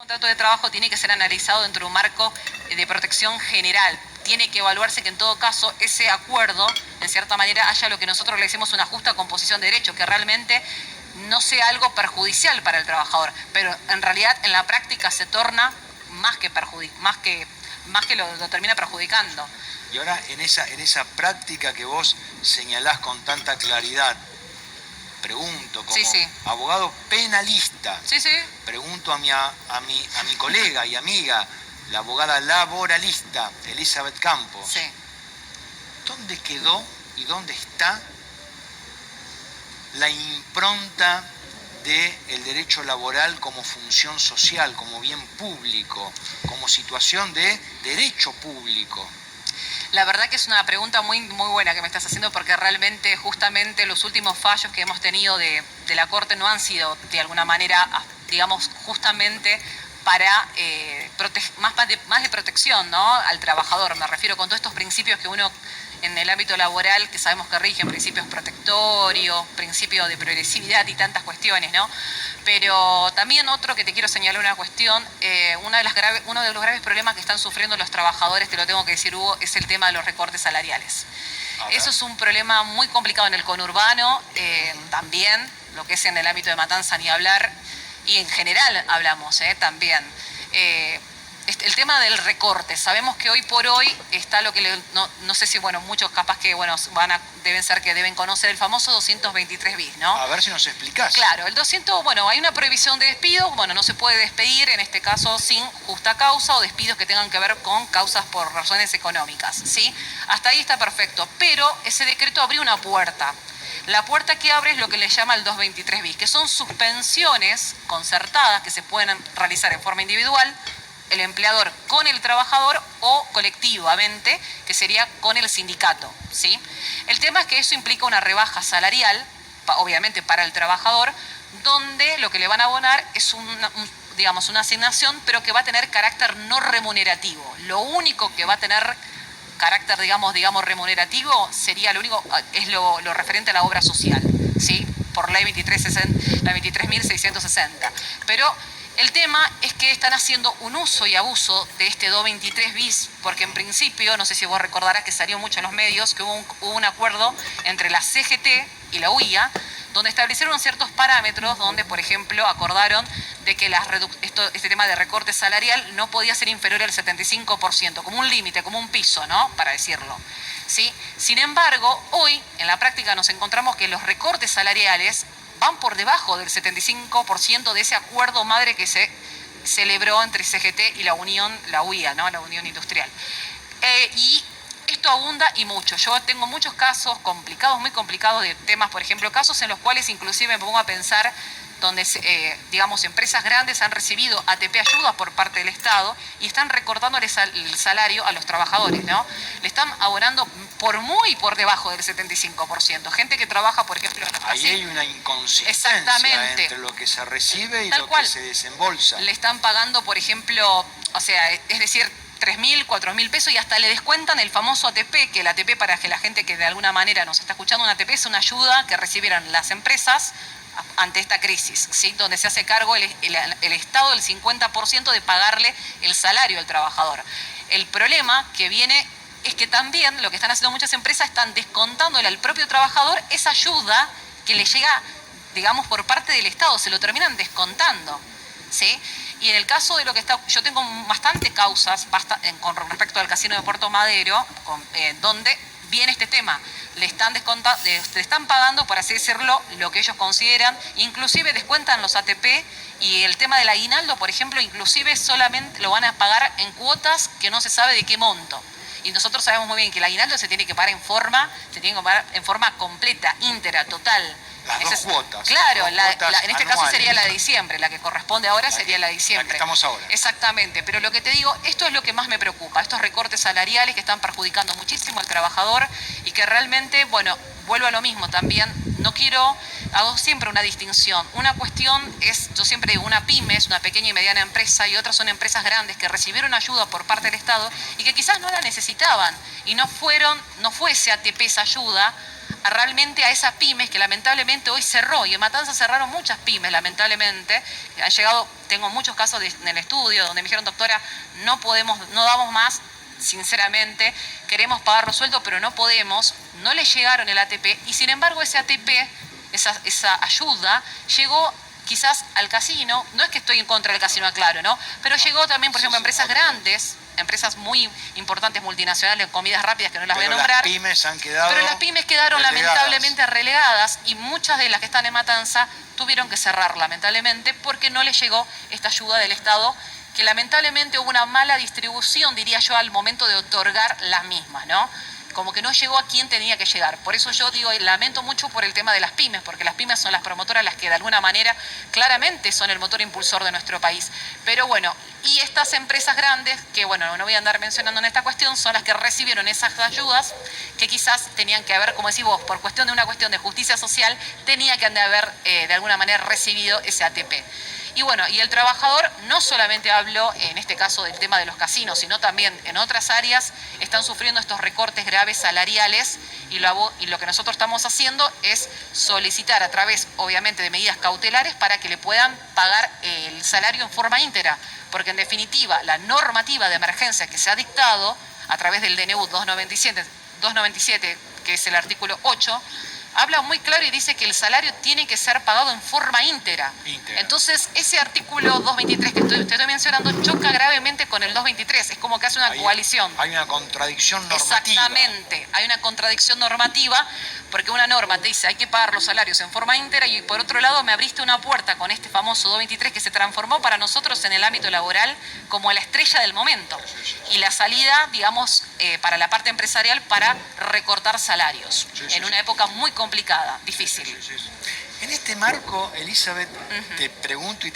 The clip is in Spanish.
contrato de trabajo tiene que ser analizado dentro de un marco de protección general. Tiene que evaluarse que en todo caso ese acuerdo, en cierta manera, haya lo que nosotros le decimos una justa composición de derechos, que realmente no sea algo perjudicial para el trabajador, pero en realidad en la práctica se torna más que lo termina perjudicando. Y ahora en esa práctica que vos señalás con tanta claridad, pregunto como abogado penalista, pregunto a mi colega y amiga, la abogada laboralista Elizabeth Campos, ¿dónde quedó y dónde está la impronta del derecho laboral como función social, como bien público, como situación de derecho público? La verdad que es una pregunta muy buena que me estás haciendo, porque realmente justamente los últimos fallos que hemos tenido de la Corte no han sido de alguna manera, digamos, justamente para más de protección, ¿no?, al trabajador. Me refiero con todos estos principios que uno en el ámbito laboral, que sabemos que rigen, principios protectorios, principios de progresividad y tantas cuestiones, ¿no? Pero también otro que te quiero señalar una cuestión, uno de los graves problemas que están sufriendo los trabajadores, te lo tengo que decir, Hugo, es el tema de los recortes salariales. Eso es un problema muy complicado en el conurbano, también, lo que es en el ámbito de Matanza ni hablar, y en general hablamos también. El tema del recorte, sabemos que hoy por hoy está lo que no sé si, bueno, muchos capaz que, bueno, deben conocer el famoso 223 bis, ¿no? A ver si nos explicás. Claro, el 200, bueno, hay una prohibición de despido, bueno, no se puede despedir, en este caso sin justa causa, o despidos que tengan que ver con causas por razones económicas, ¿sí? Hasta ahí está perfecto, pero ese decreto abrió una puerta. La puerta que abre es lo que le llama el 223 bis, que son suspensiones concertadas que se pueden realizar en forma individual, el empleador con el trabajador, o colectivamente, que sería con el sindicato, ¿sí? El tema es que eso implica una rebaja salarial, obviamente para el trabajador, donde lo que le van a abonar es una asignación, pero que va a tener carácter no remunerativo. Lo único que va a tener carácter, digamos remunerativo, sería es lo referente a la obra social, ¿sí? Por ley 23.660. Pero el tema es que están haciendo un uso y abuso de este 223 bis, porque en principio, no sé si vos recordarás que salió mucho en los medios, que hubo un acuerdo entre la CGT y la UIA, donde establecieron ciertos parámetros, donde, por ejemplo, acordaron de que este tema de recorte salarial no podía ser inferior al 75%, como un límite, como un piso, ¿no?, para decirlo, ¿sí? Sin embargo, hoy, en la práctica, nos encontramos que los recortes salariales van por debajo del 75% de ese acuerdo madre que se celebró entre CGT y la UIA, ¿no?, la Unión Industrial. Y esto abunda y mucho. Yo tengo muchos casos complicados, muy complicados, de temas, por ejemplo, casos en los cuales inclusive me pongo a pensar donde, empresas grandes han recibido ATP ayudas por parte del Estado y están recortándoles el salario a los trabajadores, ¿no? Le están abonando por debajo del 75%. Gente que trabaja, por ejemplo... Ahí hay una inconsistencia entre lo que se recibe y lo que se desembolsa. Le están pagando, por ejemplo, es decir, 3.000, 4.000 pesos, y hasta le descuentan el famoso ATP, que el ATP, para que la gente que de alguna manera nos está escuchando, un ATP es una ayuda que recibieran las empresas ante esta crisis, ¿sí?, donde se hace cargo el Estado del 50% de pagarle el salario al trabajador. El problema que viene es que también lo que están haciendo muchas empresas, están descontándole al propio trabajador esa ayuda que le llega, digamos, por parte del Estado, se lo terminan descontando, ¿sí? Y en el caso de lo que yo tengo bastante causas con respecto al casino de Puerto Madero, donde viene este tema. Le están pagando, por así decirlo, lo que ellos consideran, inclusive descuentan los ATP, y el tema del aguinaldo, por ejemplo, inclusive solamente lo van a pagar en cuotas que no se sabe de qué monto. Y nosotros sabemos muy bien que el aguinaldo se tiene que pagar en forma completa, íntegra, total. Las dos cuotas. Claro, en este caso sería la de diciembre, la que corresponde ahora sería la de diciembre. La que estamos ahora. Exactamente, pero lo que te digo, esto es lo que más me preocupa, estos recortes salariales que están perjudicando muchísimo al trabajador, y que realmente, bueno, vuelvo a lo mismo también, hago siempre una distinción. Una cuestión es, yo siempre digo, una pyme es una pequeña y mediana empresa, y otras son empresas grandes que recibieron ayuda por parte del Estado y que quizás no la necesitaban, y no fue ese ATP, esa ayuda, realmente a esas pymes que lamentablemente hoy cerró, y en Matanzas cerraron muchas pymes lamentablemente, han llegado, tengo muchos casos en el estudio donde me dijeron, doctora, no damos más, sinceramente, queremos pagar los sueldos pero no podemos, no le llegaron el ATP y sin embargo ese ATP, esa ayuda, llegó quizás al casino, no es que estoy en contra del casino, aclaro, ¿no? Pero llegó también, por ejemplo, a empresas grandes, empresas muy importantes multinacionales en comidas rápidas que no las voy a nombrar. Las pymes han quedado pero las pymes quedaron lamentablemente relegadas y muchas de las que están en Matanza tuvieron que cerrar lamentablemente porque no les llegó esta ayuda del Estado, que lamentablemente hubo una mala distribución, diría yo, al momento de otorgar las mismas, ¿no? Como que no llegó a quien tenía que llegar. Por eso yo digo, y lamento mucho por el tema de las pymes, porque las pymes son las promotoras las que de alguna manera claramente son el motor impulsor de nuestro país. Pero bueno, y estas empresas grandes, que bueno, no voy a andar mencionando en esta cuestión, son las que recibieron esas ayudas que quizás tenían que haber, como decís vos, por una cuestión de justicia social, tenía que haber de alguna manera recibido ese ATP. Y bueno, y el trabajador, no solamente hablo en este caso del tema de los casinos, sino también en otras áreas están sufriendo estos recortes graves salariales y lo que nosotros estamos haciendo es solicitar a través, obviamente, de medidas cautelares para que le puedan pagar el salario en forma íntegra, porque en definitiva la normativa de emergencia que se ha dictado a través del DNU 297, que es el artículo 8, habla muy claro y dice que el salario tiene que ser pagado en forma íntegra. Entonces, ese artículo 223 que te estoy mencionando choca gravemente con el 223. Es como que hace una coalición. Hay una contradicción normativa. Exactamente. Hay una contradicción normativa porque una norma te dice hay que pagar los salarios en forma íntegra y por otro lado me abriste una puerta con este famoso 223 que se transformó para nosotros en el ámbito laboral como la estrella del momento. Y la salida, digamos, para la parte empresarial para recortar salarios. En una época muy complicada, difícil. En este marco, Elizabeth, te pregunto y te